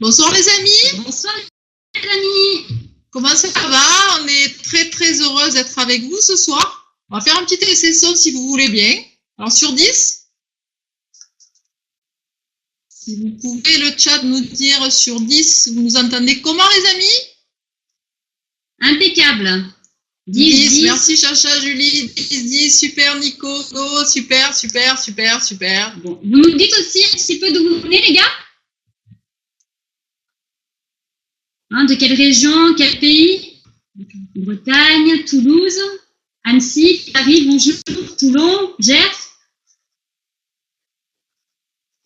Bonsoir les amis. Bonsoir les amis. Comment ça va? On est très très heureuse d'être avec vous ce soir. On va faire un petit essai son si vous voulez bien. Alors sur 10, si vous pouvez le chat nous dire sur 10, vous nous entendez comment les amis? Impeccable. 10, merci Chacha, Julie, 10, super Nico, go, super. Bon, vous nous dites aussi un petit peu d'où vous venez les gars? De quelle région, quel pays? Bretagne, Toulouse, Annecy, Paris, bonjour, Toulon, Gers.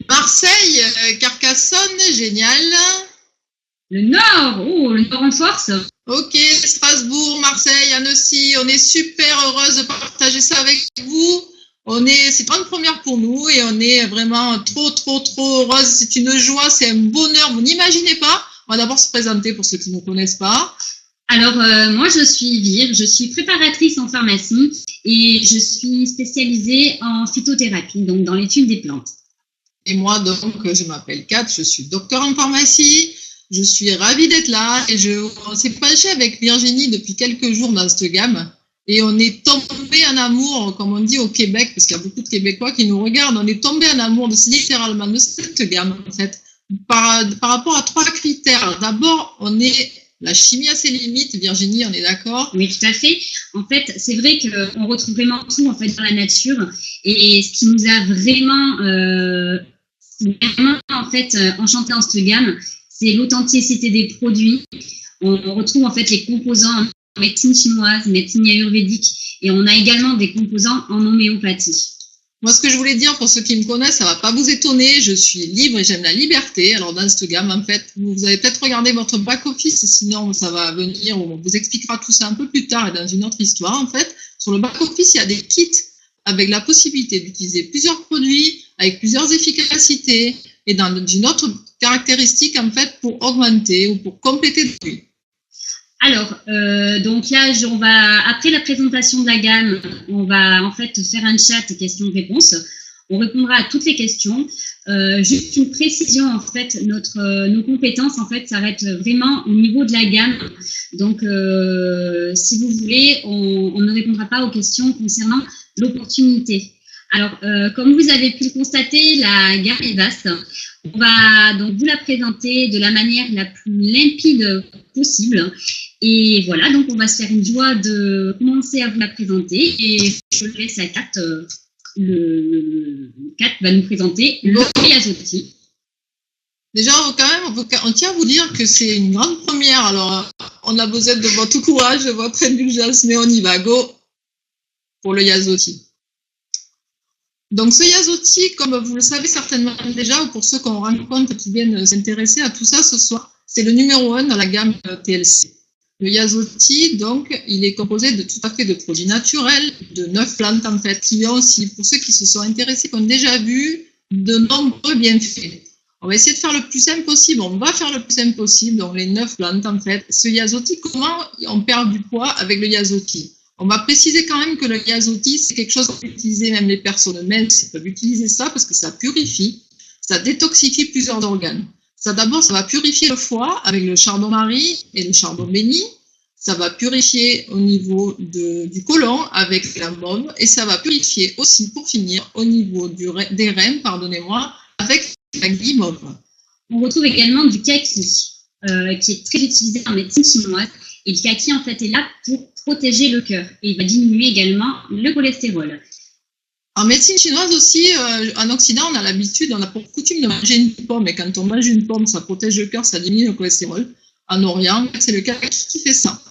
Marseille, Carcassonne, génial. Le Nord en force. Ok, Strasbourg, Marseille, Annecy, on est super heureuse de partager ça avec vous. C'est pas une première pour nous et on est vraiment trop heureuse. C'est une joie, c'est un bonheur, vous n'imaginez pas. On va d'abord se présenter pour ceux qui ne nous connaissent pas. Alors, moi, je suis Vire, je suis préparatrice en pharmacie et je suis spécialisée en phytothérapie, donc dans l'étude des plantes. Et moi, donc, je m'appelle Kat, je suis docteur en pharmacie. Je suis ravie d'être là et on s'est penché avec Virginie depuis quelques jours dans cette gamme et on est tombé en amour, comme on dit au Québec, parce qu'il y a beaucoup de Québécois qui nous regardent, on est tombé en amour littéralement de cette gamme en fait, par rapport à 3 critères. D'abord, la chimie à ses limites, Virginie, on est d'accord? Oui, tout à fait. En fait, c'est vrai qu'on retrouve vraiment tout en fait dans la nature et ce qui nous a vraiment en fait enchanté dans cette gamme, c'est l'authenticité des produits. On retrouve en fait les composants en médecine chinoise, médecine ayurvédique, et on a également des composants en homéopathie. Moi, ce que je voulais dire pour ceux qui me connaissent, ça va pas vous étonner, je suis libre et j'aime la liberté. Alors dans cette gamme, en fait, vous avez peut-être regardé votre back-office, sinon ça va venir, on vous expliquera tout ça un peu plus tard et dans une autre histoire. En fait, sur le back-office, il y a des kits avec la possibilité d'utiliser plusieurs produits, avec plusieurs efficacités, et dans une autre caractéristique, en fait, pour augmenter ou pour compléter le prix. Alors, donc là, après la présentation de la gamme, on va en fait faire un chat questions-réponses. On répondra à toutes les questions. Juste une précision, en fait, nos compétences, en fait, s'arrêtent vraiment au niveau de la gamme. Donc, si vous voulez, on ne répondra pas aux questions concernant l'opportunité. Alors, comme vous avez pu le constater, la gamme est vaste. On va donc vous la présenter de la manière la plus limpide possible. Et voilà, donc on va se faire une joie de commencer à vous la présenter. Et je laisse à Kat, Kat va nous présenter le Yasotti. Déjà, quand même, on tient à vous dire que c'est une grande première. Alors, on a besoin de votre courage, de votre indulgence, mais on y va, go pour le Yasotti. Donc ce Yasotti, comme vous le savez certainement déjà, ou pour ceux qu'on rencontre qui viennent s'intéresser à tout ça ce soir, c'est le numéro 1 dans la gamme TLC. Le Yasotti, donc, il est composé de tout à fait de produits naturels, de 9 plantes en fait, qui ont aussi, pour ceux qui se sont intéressés, qui ont déjà vu de nombreux bienfaits. On va essayer de faire le plus simple possible, on va faire le plus simple possible, donc les 9 plantes en fait. Ce Yasotti, comment on perd du poids avec le Yasotti? On va préciser quand même que le Yasotti, c'est quelque chose qu'on peut utiliser, même les personnes minces peuvent utiliser ça parce que ça purifie, ça détoxifie plusieurs organes. D'abord, ça va purifier le foie avec le chardon-marie et le chardon béni. Ça va purifier au niveau du côlon avec la mauve et ça va purifier aussi, pour finir, au niveau des reins, pardonnez-moi, avec la guimauve. On retrouve également du kaki, qui est très utilisé en médecine chinoise. Et le kaki, en fait, est là pour protéger le cœur. Et il va diminuer également le cholestérol. En médecine chinoise aussi, en Occident, on a l'habitude, on a pour coutume de manger une pomme. Et quand on mange une pomme, ça protège le cœur, ça diminue le cholestérol. En Orient, c'est le kaki qui fait ça.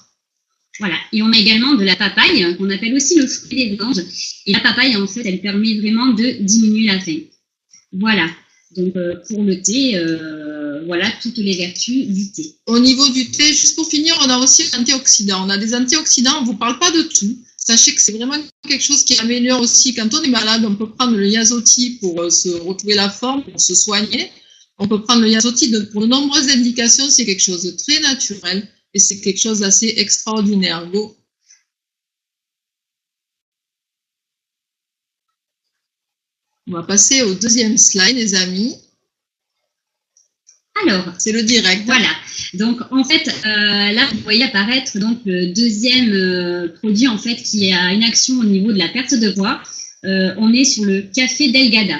Voilà. Et on a également de la papaye, qu'on appelle aussi le fruit des anges. Et la papaye, en fait, elle permet vraiment de diminuer la faim. Voilà. Donc, pour le thé, voilà toutes les vertus du thé. Au niveau du thé, juste pour finir, on a aussi antioxydants. On a des antioxydants, on ne vous parle pas de tout. Sachez que c'est vraiment quelque chose qui améliore aussi. Quand on est malade, on peut prendre le Yasotti pour se retrouver la forme, pour se soigner. On peut prendre le Yasotti pour de nombreuses indications. C'est quelque chose de très naturel et c'est quelque chose d'assez extraordinaire. Go. On va passer au deuxième slide, les amis. Alors, c'est le direct. Voilà. Donc, en fait, là, vous voyez apparaître donc, le deuxième produit en fait, qui a une action au niveau de la perte de poids. On est sur le café Delgada.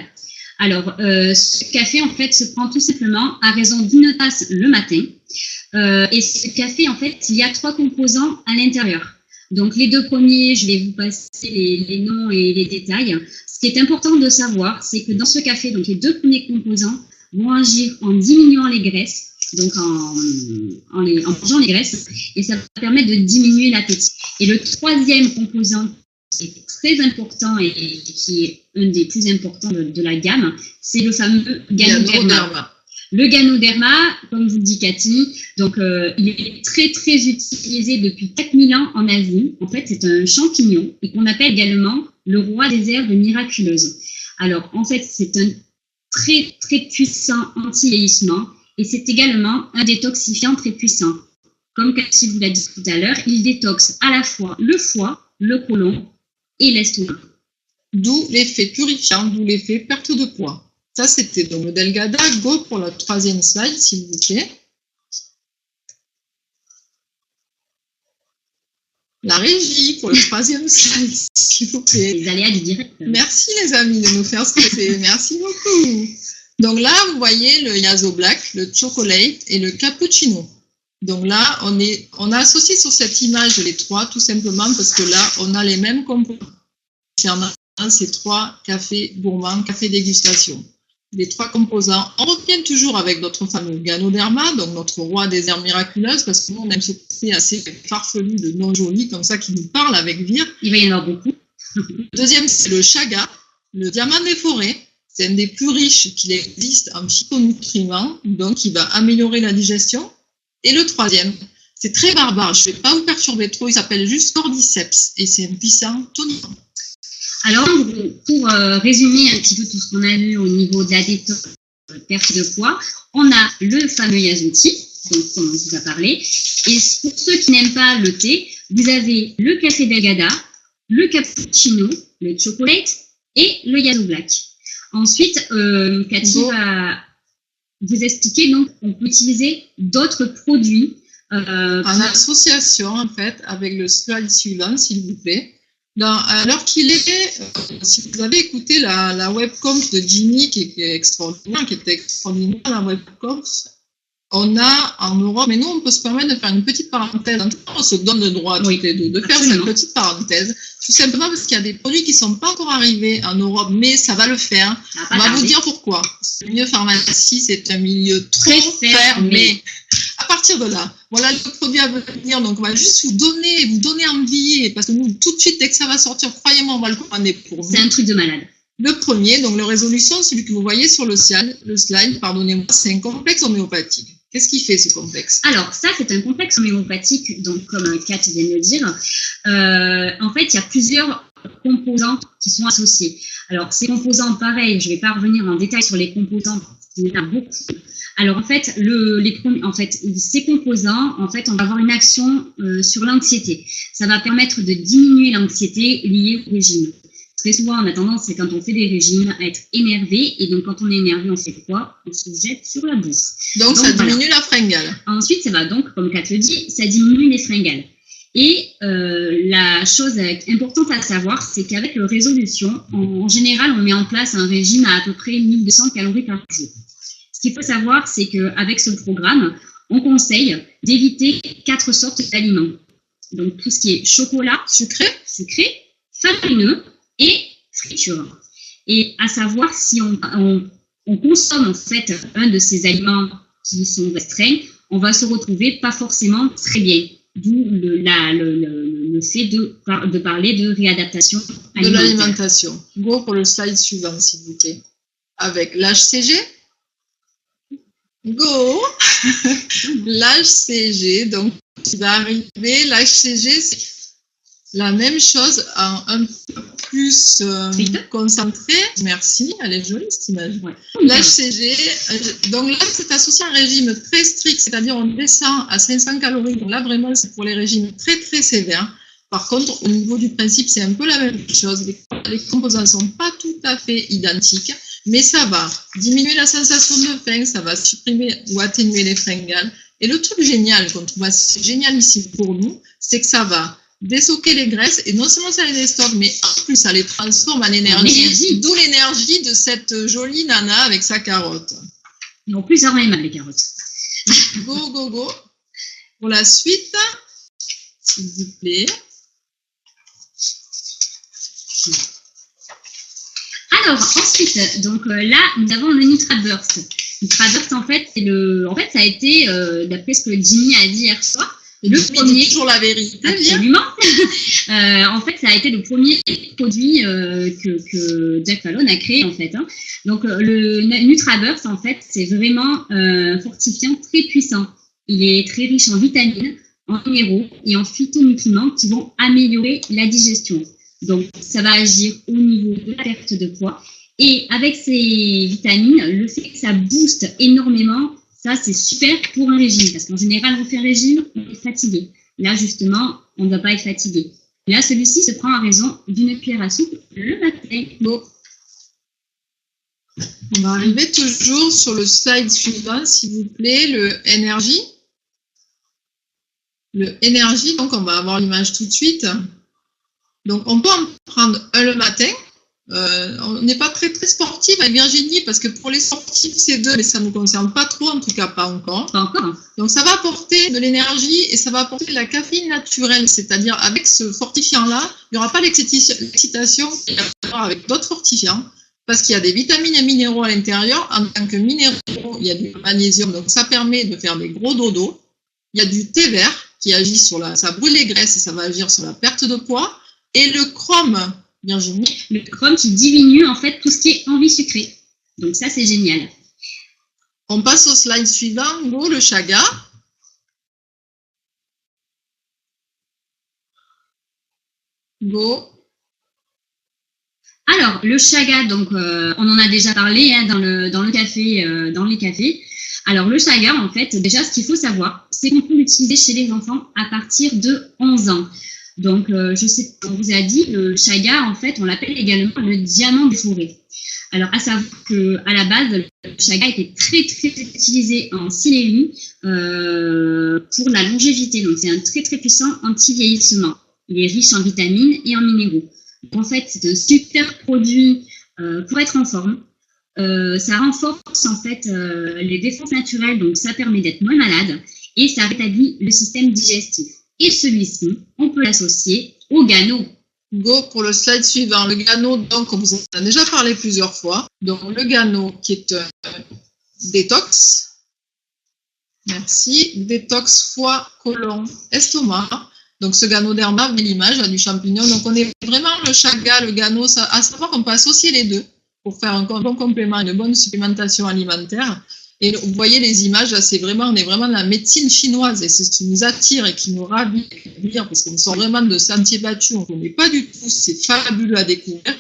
Alors, ce café, en fait, se prend tout simplement à raison d'une tasse le matin. Et ce café, en fait, il y a 3 composants à l'intérieur. Donc, les 2 premiers, je vais vous passer les noms et les détails. Ce qui est important de savoir, c'est que dans ce café, donc les 2 premiers composants vont agir en diminuant les graisses, donc en mangeant les graisses, et ça va permettre de diminuer l'appétit. Et le 3e composant, qui est très important et qui est un des plus importants de la gamme, c'est le fameux Ganoderma. Le Ganoderma, comme vous le dit Cathy, donc il est très très utilisé depuis 4000 ans en Asie. En fait, c'est un champignon et qu'on appelle également le roi des herbes miraculeuses. Alors, en fait, c'est un très très puissant anti-vieillissement et c'est également un détoxifiant très puissant. Comme Cathy vous l'a dit tout à l'heure, il détoxe à la fois le foie, le côlon et l'estomac. D'où l'effet purifiant, d'où l'effet perte de poids. Ça, c'était donc le Delgada. Go pour le 3e slide, s'il vous plaît. La régie pour le 3e slide, s'il vous plaît. Les aléas du direct. Merci les amis de nous faire stresser. Merci beaucoup. Donc là, vous voyez le Yazo Black, le Chocolate et le Cappuccino. Donc là, on a associé sur cette image les 3 tout simplement parce que là, on a les mêmes composants concernant ces 3 cafés gourmands, café dégustation. Les 3 composants. On revient toujours avec notre fameux Ganoderma, donc notre roi des herbes miraculeuses, parce que nous, on aime ce côté assez farfelu de non joli, comme ça, qui nous parle avec vire. Il va y en avoir beaucoup. Le 2e, c'est le Chaga, le diamant des forêts. C'est un des plus riches qu'il existe en phytonutriments, donc il va améliorer la digestion. Et le 3e, c'est très barbare, je ne vais pas vous perturber trop, il s'appelle juste Cordyceps, et c'est un puissant tonifiant. Alors, pour résumer un petit peu tout ce qu'on a vu au niveau de la détox, perte de poids, on a le fameux Yazuti, donc comme on vous a parlé. Et pour ceux qui n'aiment pas le thé, vous avez le café Delgada, le cappuccino, le chocolate et le Yazo Black. Ensuite, Cathy va vous expliquer, donc, on peut utiliser d'autres produits. En association, en fait, avec le slide suivant, s'il vous plaît. Alors qu'il est, si vous avez écouté la webconf de Ginny, qui était extraordinaire, la webconf, on a en Europe, mais nous, on peut se permettre de faire une petite parenthèse. On se donne le droit toutes les deux de faire cette petite parenthèse, tout simplement parce qu'il y a des produits qui ne sont pas encore arrivés en Europe, mais ça va le faire. On va vous dire pourquoi. Le milieu pharmacie, c'est un milieu trop fermé. À partir de là, voilà le produit à venir. Donc, on va juste vous donner envie, parce que nous, tout de suite, dès que ça va sortir, croyez-moi, on va le commander pour vous. C'est un truc de malade. Le premier, donc le résolution, celui que vous voyez sur le slide, pardonnez-moi, c'est un complexe homéopathique. Qu'est-ce qui fait ce complexe? Alors, ça, c'est un complexe homéopathique, donc comme Kat vient de le dire. En fait, il y a plusieurs composants qui sont associés. Alors, ces composants, pareil, je ne vais pas revenir en détail sur les composants, il y en a beaucoup. Alors, en fait, ces composants, en fait, on va avoir une action sur l'anxiété. Ça va permettre de diminuer l'anxiété liée au régime. Très souvent, on a tendance, c'est quand on fait des régimes, à être énervé. Et donc, quand on est énervé, on fait quoi? On se jette sur la bouffe. Donc ça diminue la fringale. Ensuite, ça va donc, comme Kat le dit, ça diminue les fringales. Et la chose importante à savoir, c'est qu'avec le résolution, en général, on met en place un régime à peu près 1200 calories par jour. Ce qu'il faut savoir, c'est qu'avec ce programme, on conseille d'éviter 4 sortes d'aliments. Donc, tout ce qui est chocolat, sucré, farineux et friture. Et à savoir, si on consomme en fait un de ces aliments qui sont restreints, on va se retrouver pas forcément très bien. D'où le fait de parler de réadaptation alimentaire. De l'alimentation. Go pour le slide suivant, s'il vous plaît. Avec l'HCG. Go. L'HCG, donc, qui va arriver. L'HCG, c'est la même chose, un peu plus concentré. Merci, elle est jolie cette image. Ouais. L'HCG, donc là, c'est associé à un régime très strict, c'est-à-dire on descend à 500 calories. Donc là, vraiment, c'est pour les régimes très, très sévères. Par contre, au niveau du principe, c'est un peu la même chose. Les composants ne sont pas tout à fait identiques, mais ça va diminuer la sensation de faim, ça va supprimer ou atténuer les fringales. Et le truc génial qu'on trouve assez génial ici pour nous, c'est que ça va déstocker les graisses, et non seulement ça les déstocke, mais en plus ça les transforme en énergie, d'où l'énergie de cette jolie nana avec sa carotte. Et en plus, ça rend mal les carottes. Go, go, go. Pour la suite, s'il vous plaît. Alors, ensuite, donc là, nous avons le NutraBurst. NutraBurst, en fait, ça a été, d'après ce que Jimmy a dit hier soir, le premier. Toujours la vérité. Absolument. En fait, ça a été le premier produit que Jack Fallon a créé, en fait. Hein. Donc, le NutraBurst, en fait, c'est vraiment un fortifiant très puissant. Il est très riche en vitamines, en minéraux et en phytonutriments qui vont améliorer la digestion. Donc, ça va agir au niveau de la perte de poids. Et avec ces vitamines, le fait que ça booste énormément, ça, c'est super pour un régime. Parce qu'en général, on fait un régime, on est fatigué. Là, justement, on ne doit pas être fatigué. Là, celui-ci se prend à raison d'une cuillère à soupe le matin. Bon. On va arriver toujours sur le slide suivant, s'il vous plaît, le Energy. Le Energy, donc on va avoir l'image tout de suite. Donc, on peut en prendre un le matin. On n'est pas très sportif avec Virginie, parce que pour les sportifs, c'est 2, mais ça ne nous concerne pas trop, en tout cas pas encore. Pas encore. Donc, ça va apporter de l'énergie et ça va apporter de la caféine naturelle, c'est-à-dire avec ce fortifiant-là, il n'y aura pas l'excitation avec d'autres fortifiants, parce qu'il y a des vitamines et minéraux à l'intérieur. En tant que minéraux, il y a du magnésium, donc ça permet de faire des gros dodos. Il y a du thé vert qui agit ça brûle les graisses et ça va agir sur la perte de poids. Et le chrome, Virginie. Le chrome qui diminue en fait tout ce qui est envie sucrée. Donc ça, c'est génial. On passe au slide suivant. Go, le chaga. Go. Alors, le chaga, donc on en a déjà parlé hein, dans les cafés. Alors, le chaga, en fait, déjà, ce qu'il faut savoir, c'est qu'on peut l'utiliser chez les enfants à partir de 11 ans. Donc, je sais qu'on vous a dit, le chaga, en fait, on l'appelle également le diamant des forêts. Alors, à savoir qu'à la base, le chaga était très utilisé en Sibérie pour la longévité. Donc, c'est un très puissant anti-vieillissement. Il est riche en vitamines et en minéraux. Donc, en fait, c'est un super produit pour être en forme. Ça renforce en fait les défenses naturelles, donc ça permet d'être moins malade et ça rétablit le système digestif. Et celui-ci, on peut l'associer au Gano. Go pour le slide suivant. Le Gano, donc, on vous en a déjà parlé plusieurs fois. Donc, le Gano qui est un détox. Merci. Détox foie, côlon, estomac. Donc, ce Ganoderma, l'image du champignon. Donc, on est vraiment le chaga, le Gano. À savoir qu'on peut associer les deux pour faire un bon complément, une bonne supplémentation alimentaire. Et vous voyez les images, là, on est vraiment dans la médecine chinoise et c'est ce qui nous attire et qui nous ravit, parce qu'on sort vraiment de sentiers battus, on ne connaît pas du tout, c'est fabuleux à découvrir.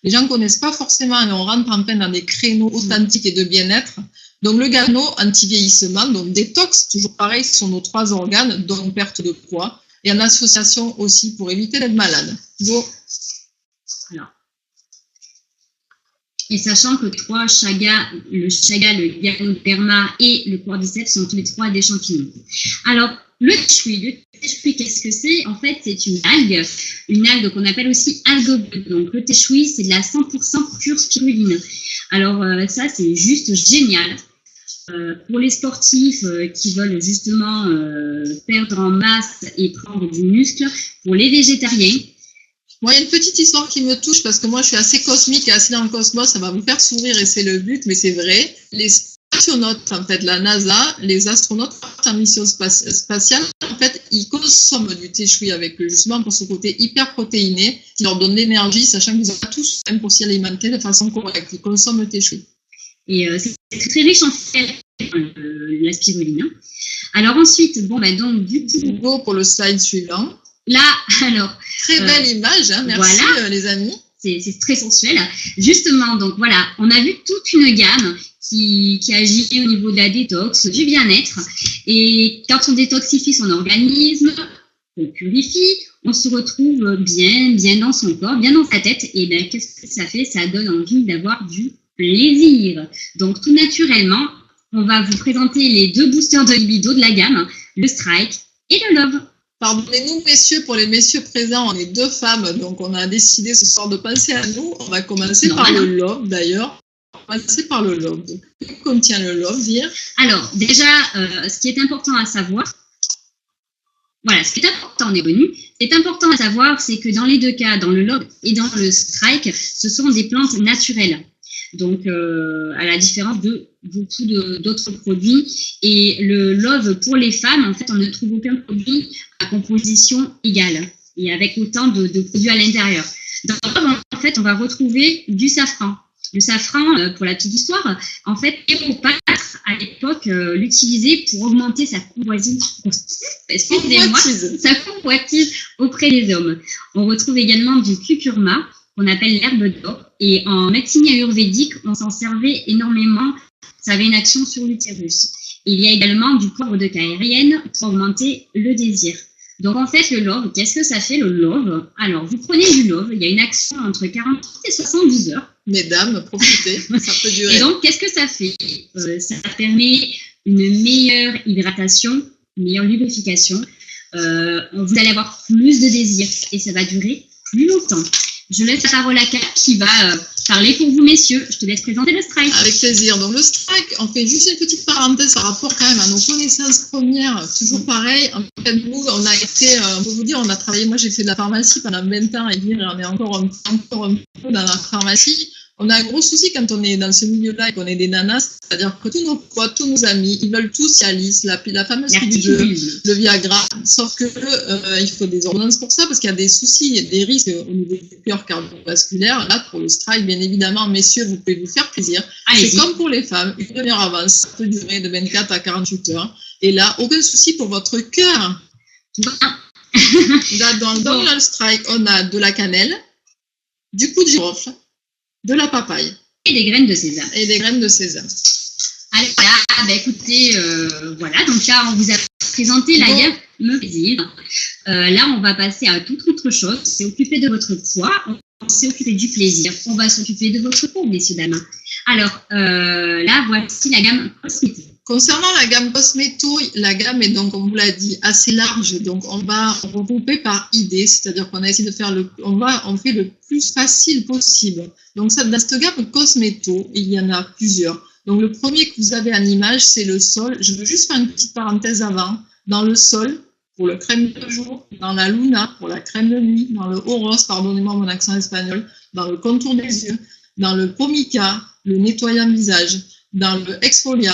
Les gens ne connaissent pas forcément et on rentre en plein dans des créneaux authentiques et de bien-être. Donc le Gano, anti-vieillissement, donc détox, toujours pareil, sur nos 3 organes, donc perte de poids, et en association aussi pour éviter d'être malade. Go. Alors. Et sachant que le chaga, le Ganoderma et le cordyceps sont tous les 3 des champignons. Alors, le teshui, qu'est-ce que c'est? En fait, c'est une algue qu'on appelle aussi algue bleue. Donc, le teshui, c'est de la 100% pure spiruline. Alors, ça, c'est juste génial. Pour les sportifs qui veulent justement perdre en masse et prendre du muscle, pour les végétariens. Moi, il y a une petite histoire qui me touche parce que moi, je suis assez cosmique et assez dans le cosmos. Ça va vous faire sourire et c'est le but, mais c'est vrai. Les astronautes, en fait, la NASA, les astronautes en mission spatiale, en fait, ils consomment du teshui avec eux, justement pour ce côté hyper protéiné qui leur donne l'énergie, sachant qu'ils n'ont pas tous même pour s'y alimenter de façon correcte. Ils consomment le teshui. Et c'est très riche en fer, la spiruline. Alors ensuite, donc du coup, go pour le slide suivant. Là, alors. Très belle image, hein, merci voilà, les amis. C'est très sensuel. Justement, donc voilà, on a vu toute une gamme qui agit au niveau de la détox, du bien-être. Et quand on détoxifie son organisme, on purifie, on se retrouve bien dans son corps, bien dans sa tête. Et bien, qu'est-ce que ça fait? Ça donne envie d'avoir du plaisir. Donc, tout naturellement, on va vous présenter les 2 boosters de libido de la gamme, le Strike et le Love. Pardonnez-nous, messieurs, pour les messieurs présents, on est 2 femmes, donc on a décidé ce soir de penser à nous. On va commencer par le Love, d'ailleurs. On va commencer par le Love. Que contient le Love, Vire? Alors, déjà, ce qui est important à savoir, voilà, ce qui est important, on est venu. Ce qui est important à savoir, c'est que dans les 2 cas, dans le Love et dans le Strike, ce sont des plantes naturelles. Donc, à la différence de beaucoup d'autres produits. Et le Love pour les femmes, en fait, on ne trouve aucun produit à composition égale et avec autant de produits à l'intérieur. Dans le Love, en fait, on va retrouver du safran. Le safran, pour la petite histoire, en fait, Cléopâtre, à l'époque, l'utilisait pour augmenter sa convoitise. Excusez-moi, sa convoitise auprès des hommes. On retrouve également du curcuma, qu'on appelle l'herbe d'or. Et en médecine ayurvédique, on s'en servait énormément. Ça avait une action sur l'utérus. Il y a également du poivre de Caérienne pour augmenter le désir. Donc, en fait, le Love, qu'est-ce que ça fait, le Love? Alors, vous prenez du Love, il y a une action entre 48 et 72 heures. Mesdames, profitez, ça peut durer. Et donc, qu'est-ce que ça fait? Ça permet une meilleure hydratation, une meilleure lubrification. Vous allez avoir plus de désir et ça va durer plus longtemps. Je laisse la parole à Kat qui va parler pour vous, messieurs. Je te laisse présenter le Strike. Avec plaisir. Donc, le Strike, on fait juste une petite parenthèse par rapport quand même à nos connaissances premières. Toujours pareil. En fait, nous, on a été, on peut vous dire, on a travaillé, moi j'ai fait de la pharmacie pendant 20 ans et on est encore un peu dans la pharmacie. On a un gros souci quand on est dans ce milieu-là et qu'on est des nanas, c'est-à-dire que tous nos potes, tous nos amis, ils veulent tous Cialis, la fameuse pilule, le Viagra, sauf que il faut des ordonnances pour ça parce qu'il y a des soucis, il y a des risques au niveau du cœur cardiovasculaire. Là, pour le Strike, bien évidemment, messieurs, vous pouvez vous faire plaisir. C'est comme pour les femmes, une demi-heure avant, ça peut durer de 24 à 48 heures. Et là, aucun souci pour votre cœur. Là, dans le Strike, on a de la cannelle, du clou de girofle, de la papaye. Et des graines de sésame. Allez, voilà, écoutez, voilà, donc là, on vous a présenté la gamme Me Plaisir. Là, on va passer à toute autre chose. C'est s'occuper de votre poids, on s'est occupé du plaisir, on va s'occuper de votre peau, messieurs, dames. Alors, là, voici la gamme cosmétique. Concernant la gamme Cosméto, la gamme est donc, on vous l'a dit, assez large. Donc, on va regrouper par idée, c'est-à-dire qu'on a essayé de faire on fait le plus facile possible. Donc, dans cette gamme Cosméto, il y en a plusieurs. Donc, le premier que vous avez en image, c'est le Sol. Je veux juste faire une petite parenthèse avant. Dans le Sol, pour le crème de jour, dans la Luna, pour la crème de nuit, dans le Horos, pardonnez-moi mon accent espagnol, dans le contour des yeux, dans le Pomica, le nettoyant visage, dans le Exfolia.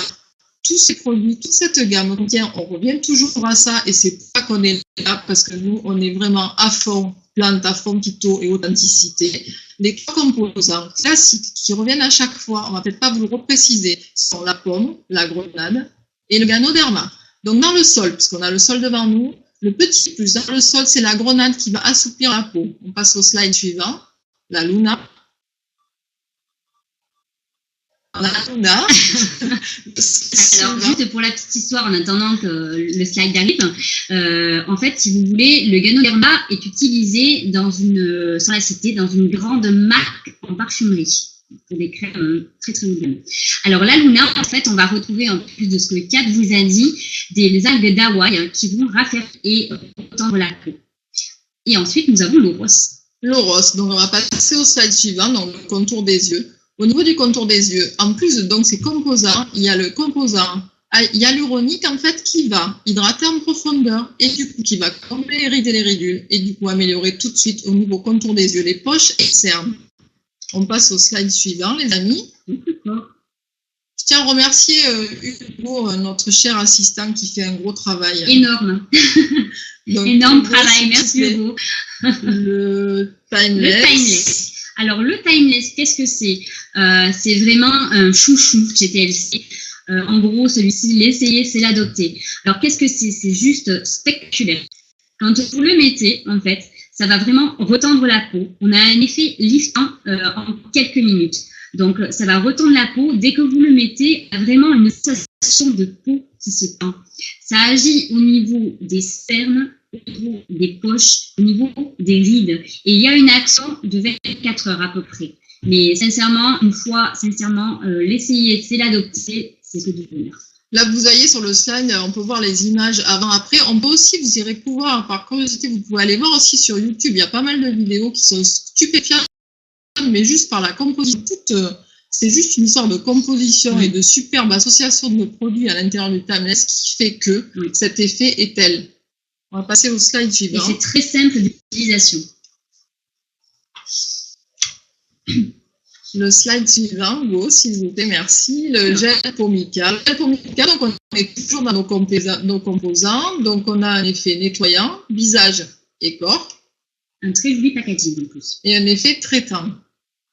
Tous ces produits, toute cette gamme contient, on revient toujours à ça et c'est pas qu'on est là parce que nous, on est vraiment à fond plante, à fond phyto et authenticité. Les 3 composants classiques qui reviennent à chaque fois, on va peut-être pas vous le repréciser, sont la pomme, la grenade et le ganoderma. Donc dans le Sol, puisqu'on a le Sol devant nous, le petit plus dans le Sol, c'est la grenade qui va assouplir la peau. On passe au slide suivant, la Luna. La Luna. Alors, juste pour la petite histoire, en attendant que le slide arrive, en fait, si vous voulez, le ganoderma est utilisé sur la cité, dans une grande marque en parfumerie, pour des crèmes très très haut de gamme. Alors, la Luna, en fait, on va retrouver, en plus de ce que Kat vous a dit, des algues d'Hawaï qui vont raffermir et étendre la peau. Et ensuite, nous avons l'Oros. L'Oros, donc on va passer au slide suivant, donc le contour des yeux. Au niveau du contour des yeux, en plus de donc, ces composants, il y a le composant hyaluronique en fait qui va hydrater en profondeur et du coup qui va combler les rides et les ridules et du coup améliorer tout de suite au niveau contour des yeux, les poches et les cernes. On passe au slide suivant, les amis. Je tiens à remercier Hugo, notre cher assistant qui fait un gros travail. Énorme. Donc, énorme travail, merci Hugo. Le Timeless. Alors, le Timeless, qu'est-ce que c'est? C'est vraiment un chouchou GTLC. En gros, celui-ci, l'essayer, c'est l'adopter. Alors, qu'est-ce que c'est? C'est juste spectaculaire. Quand vous le mettez, en fait, ça va vraiment retendre la peau. On a un effet liftant en quelques minutes. Donc, ça va retendre la peau. Dès que vous le mettez, il y a vraiment une sensation de peau qui se tend. Ça agit au niveau des cernes, au niveau des poches, au niveau des rides. Et il y a une action de 24 heures à peu près. Mais sincèrement, l'essayer, c'est l'adopter, c'est que du bonheur. Là, vous voyez sur le slide, on peut voir les images avant-après. On peut aussi, vous irez pouvoir, par curiosité, vous pouvez aller voir aussi sur YouTube. Il y a pas mal de vidéos qui sont stupéfiantes, mais juste par la composition. C'est juste une sorte de composition et de superbe association de produits à l'intérieur du timeless qui fait que cet effet est tel. On va passer au slide suivant. Et c'est très simple d'utilisation. Le slide suivant, Go, s'il vous plaît, merci. Le gel Pomica. Le gel Pomica, donc on est toujours dans nos composants. Donc on a un effet nettoyant, visage et corps. Un très joli packaging en plus. Et un effet traitant.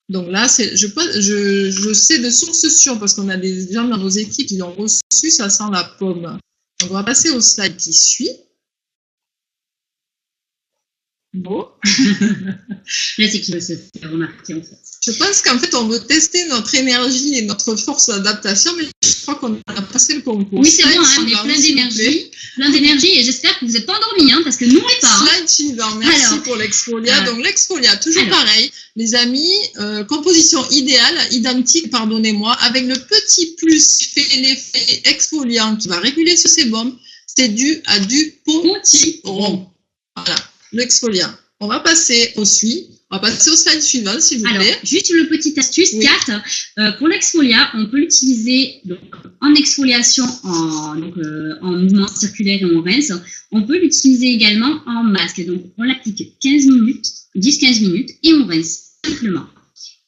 Donc là, je sais de source sûre, parce qu'on a des gens dans nos équipes qui l'ont reçu, ça sent la pomme. Donc on va passer au slide qui suit. Bon. Là, c'est qu'il veut se faire remarquer, en fait. Je pense qu'en fait, on veut tester notre énergie et notre force d'adaptation, mais je crois qu'on a passé le concours. Oui, c'est bon, hein, on est plein d'énergie, et j'espère que vous n'êtes pas endormis, hein, parce que nous, on n'est pas. Slide suivant, merci pour l'exfolia. Donc, l'exfolia, toujours pareil, les amis, composition idéale, identique, pardonnez-moi, avec le petit plus qui fait l'effet exfoliant qui va réguler ce sébum, c'est dû à du potiron. Voilà. L'exfoliant. On va passer au slide suivant, s'il vous plaît. Alors, juste une petite astuce, Kat. Pour l'exfolia, on peut l'utiliser en exfoliation, en mouvement circulaire et on rince. On peut l'utiliser également en masque. Donc, on l'applique 10-15 minutes et on rince simplement.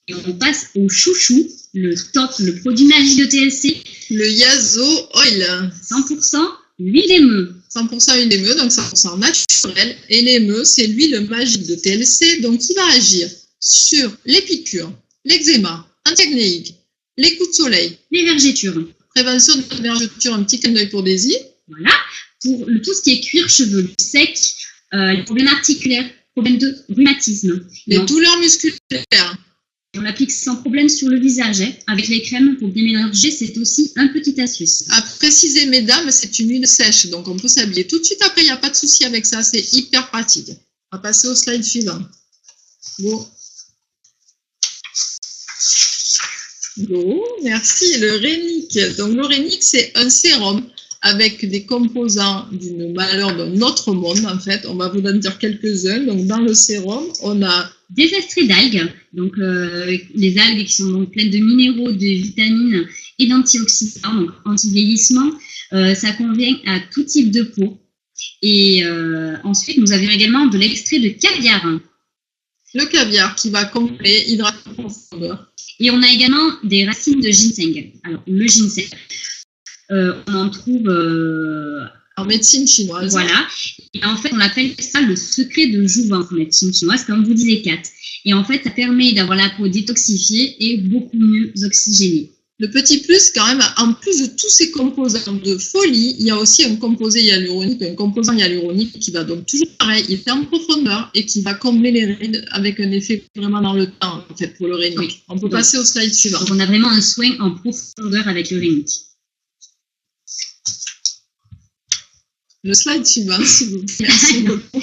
Et on passe au chouchou, le top, le produit magique de TLC. Le Yazo Oil. 100% huile d'émeu. 100% huile d'émeu, donc 100% naturel. Et l'émeu, c'est l'huile magique de TLC, donc qui va agir sur les piqûres, l'eczéma, antiacnéique, les coups de soleil, les vergetures. Prévention de vergetures, un petit clin d'œil pour Daisy. Voilà. Pour tout ce qui est cuir chevelu sec, les problèmes articulaires, problèmes de rhumatisme. Les douleurs musculaires. On l'applique sans problème sur le visage, hein. Avec les crèmes pour bien mélanger, c'est aussi un petit astuce. À préciser, mesdames, c'est une huile sèche, donc on peut s'habiller tout de suite après, il n'y a pas de souci avec ça, c'est hyper pratique. On va passer au slide suivant. Go, merci. Le Rénic. Donc le Rénic, c'est un sérum avec des composants d'une valeur d'un autre monde, en fait. On va vous en dire quelques-uns. Donc dans le sérum, on a des extraits d'algues, donc les algues qui sont donc pleines de minéraux, de vitamines et d'antioxydants, donc anti-vieillissement. Ça convient à tout type de peau. Et ensuite, nous avons également de l'extrait de caviar. Le caviar qui va combler, hydrater en profondeur. Et on a également des racines de ginseng. Alors, le ginseng, on en trouve en médecine chinoise. Voilà. Et en fait, on appelle ça le secret de jouvence en médecine chinoise, comme vous disiez, Kat. Et en fait, ça permet d'avoir la peau détoxifiée et beaucoup mieux oxygénée. Le petit plus, quand même, en plus de tous ces composants de folie, il y a aussi un composé hyaluronique qui va donc toujours pareil, il fait en profondeur et qui va combler les rides avec un effet vraiment dans le temps, en fait, pour le Rénic. Oui. On peut passer au slide suivant. Donc, on a vraiment un soin en profondeur avec le Rénic. Le slide suivant, s'il vous plaît. Merci beaucoup.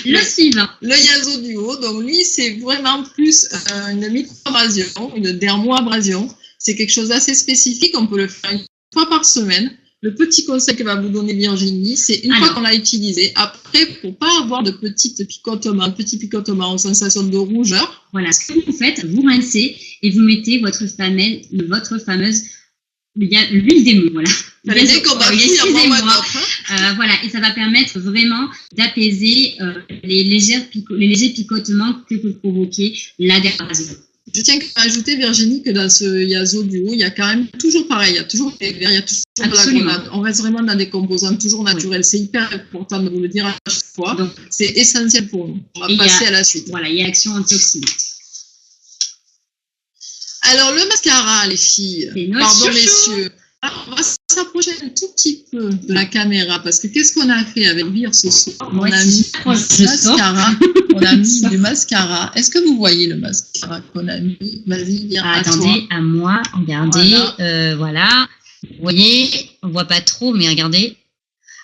Le suivant. Le Yazo Duo. Donc, lui, c'est vraiment plus une micro-abrasion, une dermo-abrasion. C'est quelque chose d'assez spécifique. On peut le faire une fois par semaine. Le petit conseil que va vous donner Virginie, c'est une fois qu'on l'a utilisé, après, pour pas avoir de petits picotements aux sensations de rougeur. Voilà, ce que vous faites, vous rincez et vous mettez votre fameuse l'huile d'émeu, voilà. Voilà, et ça va permettre vraiment d'apaiser les légers picotements que peut provoquer la dermabrasion. Je tiens à ajouter, Virginie, que dans ce Yazo Duo, il y a quand même toujours pareil, il y a toujours des verres, il y a toujours de la grenade. On reste vraiment dans des composants toujours naturels. C'est hyper important de vous le dire à chaque fois. Donc, c'est essentiel pour nous. On va passer à la suite. Voilà, il y a action antioxydante. Alors, le mascara, les filles. Pardon, messieurs. Alors, on va s'approcher un tout petit peu de la caméra parce que qu'est-ce qu'on a fait avec Vir ce soir? On a mis du mascara. On a mis du mascara. Est-ce que vous voyez le mascara qu'on a mis? Vas-y, Vir. Attendez, à moi. Regardez. Voilà. Vous voyez, on voit pas trop, mais regardez.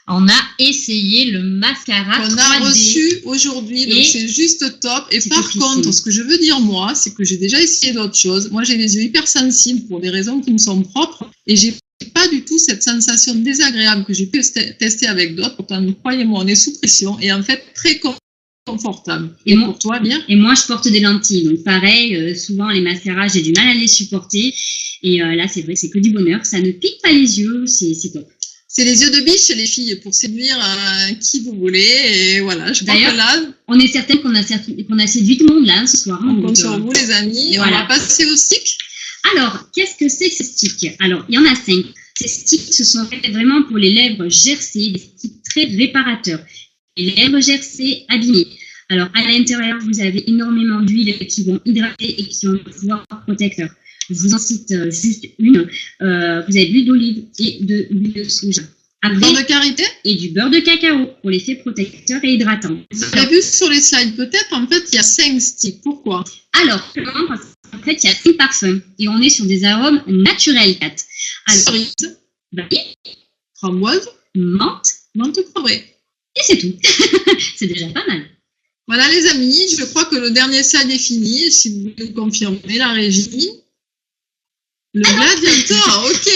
On a essayé le mascara 3D. On a reçu aujourd'hui, donc c'est juste top. Et par contre, ce que je veux dire moi, c'est que j'ai déjà essayé d'autres choses. Moi, j'ai les yeux hypersensibles pour des raisons qui me sont propres et j'ai pas du tout cette sensation désagréable que j'ai pu tester avec d'autres. Pourtant, croyez-moi, on est sous pression et en fait très confortable. Et pour toi, bien? Et moi, je porte des lentilles. Donc pareil, souvent les mascaras, j'ai du mal à les supporter. Et là, c'est vrai, c'est que du bonheur. Ça ne pique pas les yeux, c'est top. C'est les yeux de biche, les filles, pour séduire qui vous voulez. Et voilà, je crois que là... On est certaine qu'on a séduit tout le monde là, ce soir. On compte sur vous, les amis. Voilà. On va passer aux sticks. Alors, qu'est-ce que c'est que ces sticks? Alors, il y en a 5. Ces sticks, ce sont vraiment pour les lèvres gercées, des sticks très réparateurs. Les lèvres gercées abîmées. Alors, à l'intérieur, vous avez énormément d'huiles qui vont hydrater et qui ont un pouvoir protecteur. Je vous en cite juste une. Vous avez de l'huile d'olive et de l'huile de soja. Du beurre de karité et du beurre de cacao pour l'effet protecteur et hydratant. Vous avez vu sur les slides, peut-être, en fait, il y a 5 sticks. Pourquoi? Alors, en fait, il y a 5 parfums et on est sur des arômes naturels, Kat. Cerise, framboise, menthe poivrée. Et c'est tout. C'est déjà pas mal. Voilà, les amis, je crois que le dernier slide est fini. Si vous voulez nous confirmer, la régie. Le Gladiator, ok.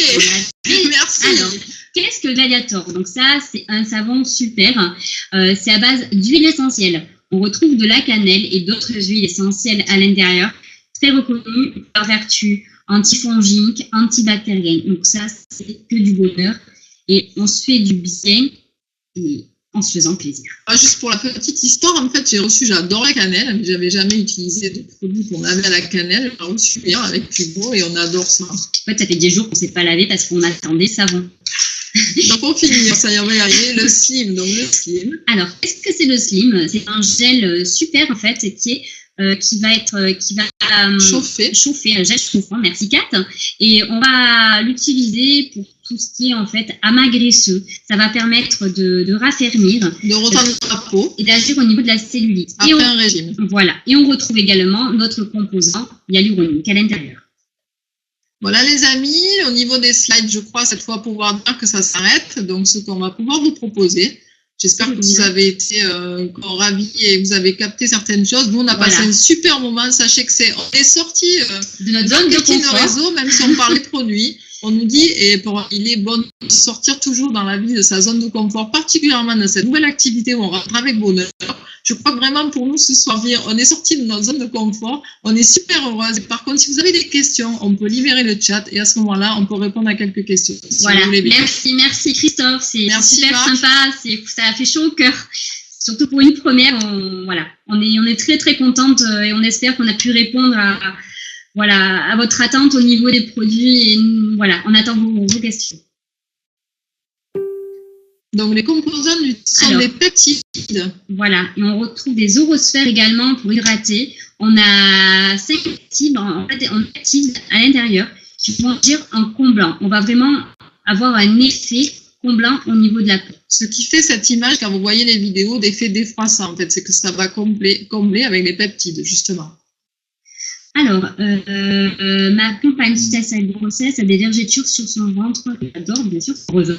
Merci. Alors, qu'est-ce que le Gladiator? Donc ça, c'est un savon super. C'est à base d'huile essentielle. On retrouve de la cannelle et d'autres huiles essentielles à l'intérieur, très reconnues pour leur vertu antifongique, antibactérienne. Donc ça, c'est que du bonheur. Et on se fait du bien et en se faisant plaisir. Juste pour la petite histoire, en fait, j'adore la cannelle, mais j'avais jamais utilisé de produits qu'on avait à la cannelle. J'ai reçu hier avec Hugo et on adore ça. En fait, ça fait des jours qu'on ne s'est pas lavé parce qu'on attendait savon. Donc pour finir, ça y va arriver, le slim. Donc le slim. Alors, qu'est-ce que c'est le slim? C'est un gel super en fait qui va chauffer, un gel chauffant, merci Kat. Et on va l'utiliser pour tout ce qui est en fait amas graisseux. Ça va permettre de raffermir, de retendre la peau et d'agir au niveau de la cellulite. Après un régime. Voilà. Et on retrouve également notre composant hyaluronique à l'intérieur. Voilà les amis, au niveau des slides, je crois cette fois pouvoir dire que ça s'arrête. Donc ce qu'on va pouvoir vous proposer. J'espère que vous avez été ravis et vous avez capté certaines choses. Nous, on a passé un super moment. Sachez que on est sorti de notre zone de confort. Réseau, même si on parlait produits. On nous dit, il est bon de sortir toujours dans la vie de sa zone de confort, particulièrement dans cette nouvelle activité où on rentre avec bonheur. Je crois que vraiment pour nous ce soir, on est sorti de notre zone de confort, on est super heureuse. Par contre, si vous avez des questions, on peut libérer le chat et à ce moment-là, on peut répondre à quelques questions. Si voilà, merci Christophe, c'est super sympa, ça a fait chaud au cœur. Surtout pour une première, on est très très contente et on espère qu'on a pu répondre à votre attente au niveau des produits et voilà, on attend vos questions. Donc les composants sont des peptides. Voilà, et on retrouve des orosphères également pour hydrater. On a 5 peptides à l'intérieur qui vont agir en comblant. On va vraiment avoir un effet comblant au niveau de la peau. Ce qui fait cette image, quand vous voyez les vidéos, d'effet défroissant, en fait, c'est que ça va combler avec les peptides, justement. Alors, ma compagne, suite à sa grossesse, a des vergetures sur son ventre. Elle adore, bien sûr, heureusement.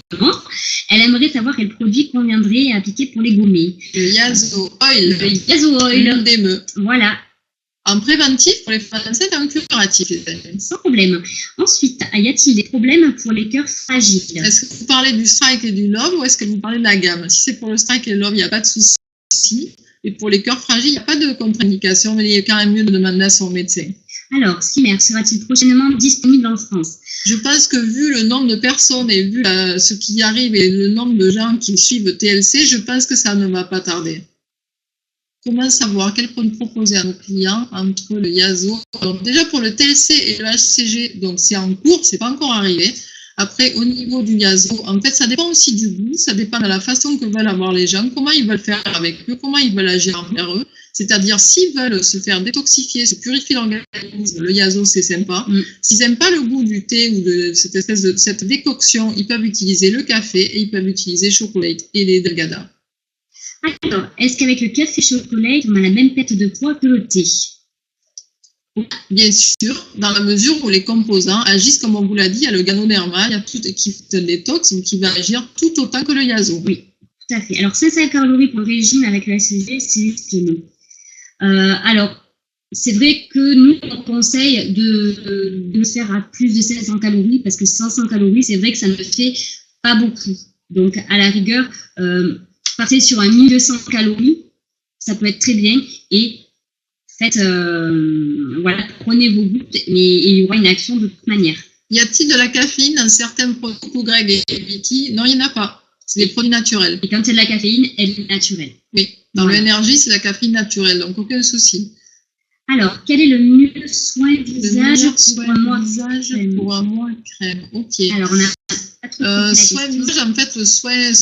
Elle aimerait savoir quel produit conviendrait à appliquer pour les gommer. Le Yazo Oil. Le Yazo Oil. D'Emeux. Voilà. En préventif pour les Français, en curatif. Sans problème. Ensuite, y a-t-il des problèmes pour les cœurs fragiles? Est-ce que vous parlez du Strike et du Love ou est-ce que vous parlez de la gamme? Si c'est pour le Strike et le Love, il n'y a pas de souci. Et pour les cœurs fragiles, il n'y a pas de contre-indication, mais il est quand même mieux de demander à son médecin. Alors, Simer sera-t-il prochainement disponible en France? Je pense que vu le nombre de personnes et vu ce qui arrive et le nombre de gens qui suivent TLC, je pense que ça ne va pas tarder. Comment savoir quel produit proposer à nos clients entre le Yazo? Alors déjà pour le TLC et le HCG, donc c'est en cours, c'est pas encore arrivé. Après, au niveau du Yazo, en fait, ça dépend aussi du goût, ça dépend de la façon que veulent avoir les gens, comment ils veulent faire avec eux, comment ils veulent agir envers eux. C'est-à-dire, s'ils veulent se faire détoxifier, se purifier l'organisme, le Yazo, c'est sympa. S'ils n'aiment pas le goût du thé ou de cette décoction, ils peuvent utiliser le café et ils peuvent utiliser Chocolate et les Delgada. Alors, est-ce qu'avec le café Chocolate, on a la même perte de poids que le thé? Bien sûr, dans la mesure où les composants agissent, comme on vous l'a dit, il y a le ganoderma, il y a tout qui est un détox, mais qui va agir tout autant que le yazo. Oui, tout à fait. Alors, 500 calories pour le régime avec le SSG, c'est juste non. Alors, c'est vrai que nous, on conseille de faire à plus de 500 calories, parce que 500 calories, c'est vrai que ça ne fait pas beaucoup. Donc, à la rigueur, partez sur un 1200 calories, ça peut être très bien, et faites, voilà, prenez vos gouttes, mais il y aura une action de toute manière. Y a-t-il de la caféine dans certains produits, Greg et Vicky? Non, il n'y en a pas. C'est des produits naturels. Et quand il y a de la caféine, elle est naturelle. Oui, dans l'énergie, c'est la caféine naturelle, donc aucun souci. Alors, quel est le mieux soin visage pour un mois crème? Ok. Alors, on a soin visage, en fait, le soin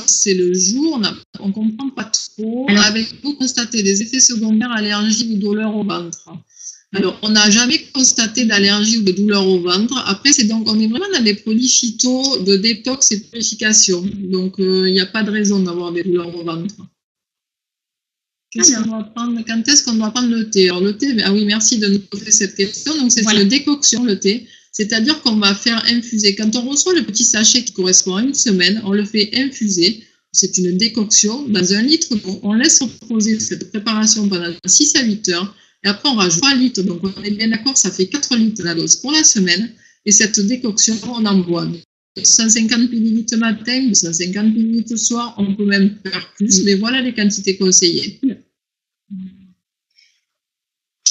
c'est le jour. On ne comprend pas trop. Alors, avec vous constatez des effets secondaires, allergie ou douleur au ventre. Alors, on n'a jamais constaté d'allergie ou de douleur au ventre. Après, on est vraiment dans des produits phyto de détox et de purification. Donc, il n'y a pas de raison d'avoir des douleurs au ventre. Quand est-ce qu'on doit prendre le thé? Alors, le thé, ah oui, merci de nous poser cette question. Donc, c'est une décoction, le thé. C'est-à-dire qu'on va faire infuser. Quand on reçoit le petit sachet qui correspond à une semaine, on le fait infuser. C'est une décoction dans 1 litre d'eau. On laisse reposer cette préparation pendant 6 à 8 heures. Et après, on rajoute 3 litres. Donc, on est bien d'accord, ça fait 4 litres la dose pour la semaine. Et cette décoction, on en boit 150 ml le matin, 250 ml le soir. On peut même faire plus, mais voilà les quantités conseillées.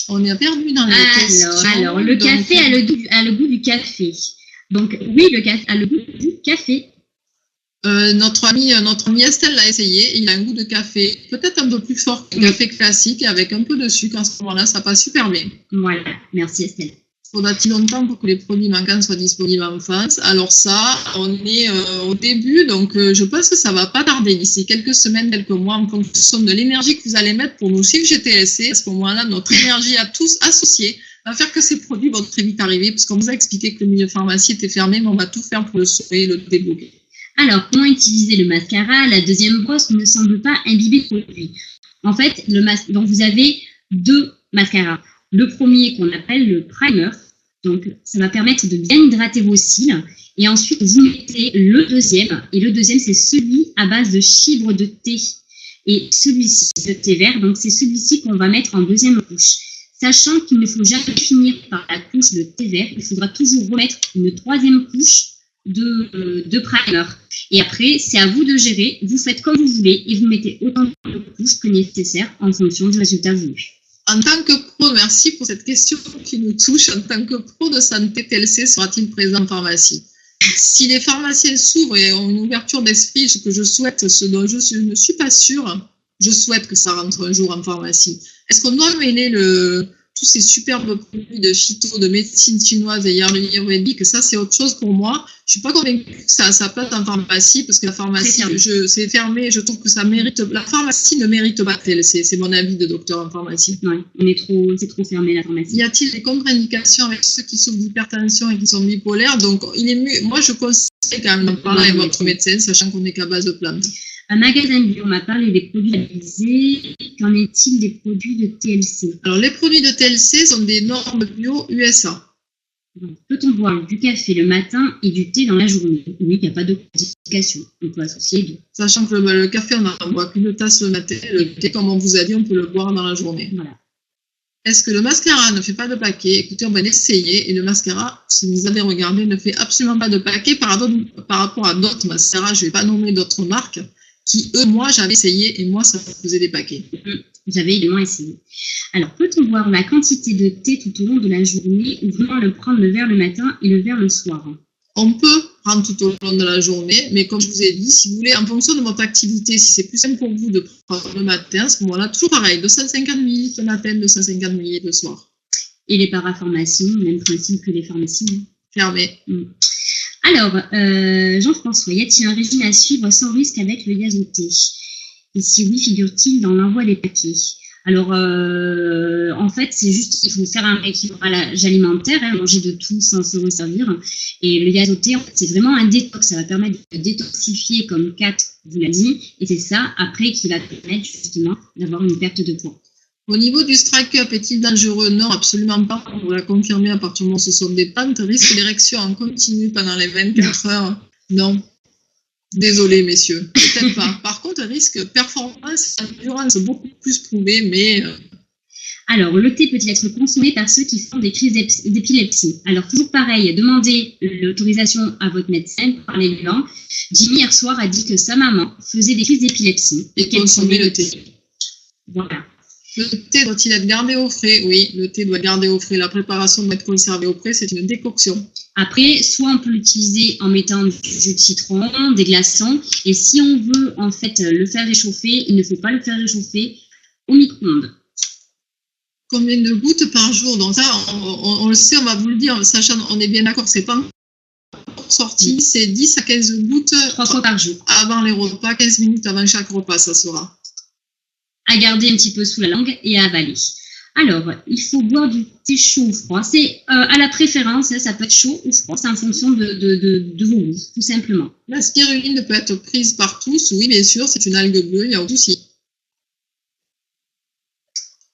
On est perdu dans les questions. Alors, le café a le goût du café. Donc, oui, le café a le goût du café. Notre ami Estelle l'a essayé. Il a un goût de café peut-être un peu plus fort que le café classique, avec un peu de sucre. À ce moment-là, ça passe super bien. Voilà, merci Estelle. Faudra-t-il longtemps pour que les produits manquants soient disponibles en France? Alors ça, on est au début, donc je pense que ça va pas tarder d'ici quelques semaines, quelques mois, en fonction de l'énergie que vous allez mettre pour nous suivre GTLC. À ce moment-là, notre énergie à tous associée va faire que ces produits vont très vite arriver, puisqu'on vous a expliqué que le milieu pharmacie était fermé, mais on va tout faire pour le sauver et le débloquer. Alors, comment utiliser le mascara? La deuxième brosse ne semble pas imbiber le produit. En fait, donc vous avez 2 mascaras. Le premier qu'on appelle le primer, donc ça va permettre de bien hydrater vos cils. Et ensuite, vous mettez le deuxième. Et le deuxième, c'est celui à base de fibres de thé. Et celui-ci, de thé vert, donc c'est celui-ci qu'on va mettre en deuxième couche. Sachant qu'il ne faut jamais finir par la couche de thé vert, il faudra toujours remettre une 3e couche de primer. Et après, c'est à vous de gérer. Vous faites comme vous voulez et vous mettez autant de couches que nécessaire en fonction du résultat voulu. En tant que pro, merci pour cette question qui nous touche. En tant que pro de santé, TLC sera-t-il présent en pharmacie? Si les pharmaciens s'ouvrent et ont une ouverture d'esprit, ce que je souhaite, ce dont je ne suis pas sûre, je souhaite que ça rentre un jour en pharmacie. Est-ce qu'on doit mêler tous ces superbes produits de phyto, de médecine chinoise et ayurvédique? Ça, c'est autre chose pour moi. Je suis pas convaincue que ça peut être en pharmacie, parce que la pharmacie, c'est fermé. Je trouve que ça mérite. La pharmacie ne mérite pas TLC. C'est mon avis de docteur en pharmacie. Non, c'est trop fermé la pharmacie. Y a-t-il des contre-indications avec ceux qui souffrent d'hypertension et qui sont bipolaires? Donc, moi, je conseille quand même d'en parler avec votre médecin, sachant qu'on n'est qu'à base de plantes. Un magasin bio m'a parlé des produits labellisés. Qu'en est-il des produits de TLC? Alors, les produits de TLC sont des normes bio USA. Peut-on boire du café le matin et du thé dans la journée? Oui, il n'y a pas de complication. On peut associer les deux. Sachant que le café, on n'en boit qu'une tasse le matin. Le thé, comme on vous a dit, on peut le boire dans la journée. Voilà. Est-ce que le mascara ne fait pas de paquet? Écoutez, on va l'essayer. Et le mascara, si vous avez regardé, ne fait absolument pas de paquet par rapport à d'autres mascaras. Je ne vais pas nommer d'autres marques qui, moi, j'avais essayé et moi, ça faisait des paquets. J'avais également essayé. Alors, peut-on boire la quantité de thé tout au long de la journée ou vraiment le prendre le verre le matin et le verre le soir? On peut prendre tout au long de la journée, mais comme je vous ai dit, si vous voulez, en fonction de votre activité, si c'est plus simple pour vous de prendre le matin, à ce moment-là, toujours pareil, 250 ml le matin, 250 ml le soir. Et les parapharmacies, même principe que les pharmacies. Fermé. Alors, Jean-François, y a-t-il un régime à suivre sans risque avec le yazoté? Et si oui, figure-t-il dans l'envoi des paquets? Alors, en fait, c'est juste qu'il faut faire un équilibrage alimentaire, manger de tout sans se resservir. Et le yazoté, en fait, c'est vraiment un détox. Ça va permettre de détoxifier, comme Kat vous l'a dit. Et c'est ça, après, qui va permettre justement d'avoir une perte de poids. Au niveau du strike-up, est-il dangereux? Non, absolument pas. On vous l'a confirmé à partir du moment où ce sont des pentes. Risque d'érection en continu pendant les 24 heures? Non. Désolé, messieurs. Peut-être pas. Par contre, risque performance, endurance beaucoup plus prouvé, mais... Alors, le thé peut-il être consommé par ceux qui font des crises d'épilepsie? Alors, toujours pareil, demandez l'autorisation à votre médecin, parlez-lui-en. Jimmy, hier soir, a dit que sa maman faisait des crises d'épilepsie. Et consommer le thé. Voilà. Le thé doit-il être gardé au frais? Oui, le thé doit être gardé au frais. La préparation doit être conservée au frais, c'est une décoction. Après, soit on peut l'utiliser en mettant du jus de citron, des glaçons, et si on veut en fait le faire réchauffer, il ne faut pas le faire réchauffer au micro-ondes. Combien de gouttes par jour? Donc ça, on le sait, on va vous le dire, sachant, on est bien d'accord, c'est pas encore sorti, c'est 10 à 15 gouttes 3 fois par jour. Avant les repas, 15 minutes avant chaque repas, ça sera. À garder un petit peu sous la langue et à avaler. Alors, il faut boire du thé chaud ou froid. C'est à la préférence, hein, ça peut être chaud ou froid, c'est en fonction de vos goûts, tout simplement. La spiruline peut être prise par tous, oui, bien sûr, c'est une algue bleue, il n'y a aucun souci.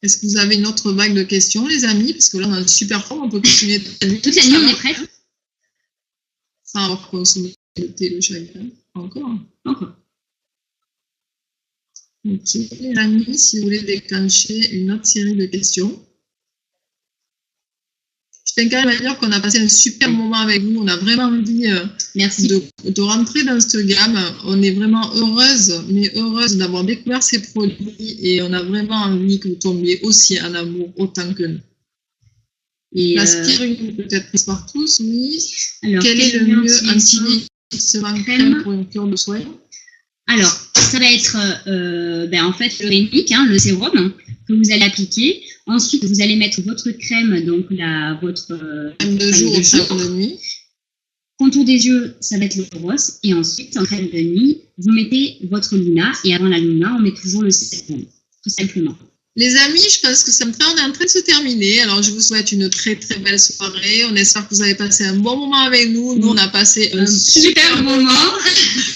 Est-ce que vous avez une autre vague de questions, les amis? Parce que là, on a une super forme, on peut continuer toute la nuit, on est prêts. Sans avoir consommé le thé, le chagrin. Encore? Encore. Ok, les amis, si vous voulez déclencher une autre série de questions. Je tiens quand même à dire qu'on a passé un super moment avec vous. On a vraiment envie de rentrer dans cette gamme. On est vraiment heureuse d'avoir découvert ces produits et on a vraiment envie que vous tombiez aussi en amour autant que nous. Et la spiruline peut être prise par tous, oui. Alors, quel est le mieux anti-glissement crème pour une cure de soie? Alors, ça va être en fait le rénique, hein, le sérum que vous allez appliquer. Ensuite, vous allez mettre votre crème, donc votre crème de jour ou crème de nuit. Contour des yeux, ça va être le rose. Et ensuite, en crème de nuit, vous mettez votre Luna. Et avant la Luna, on met toujours le sérum, tout simplement. Les amis, je pense que on est en train de se terminer. Alors, je vous souhaite une très très belle soirée. On espère que vous avez passé un bon moment avec nous. Nous, on a passé un super moment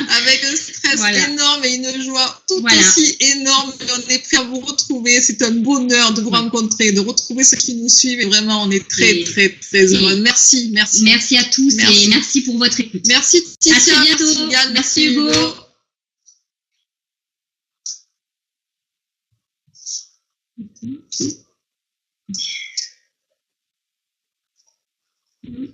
avec un stress énorme et une joie tout aussi énorme. On est prêts à vous retrouver. C'est un bonheur de vous rencontrer, de retrouver ceux qui nous suivent. Et vraiment, on est très très très heureux. Merci. Merci à tous et merci pour votre écoute. Merci Ticia. À très bientôt. Merci Hugo. Mm-hmm.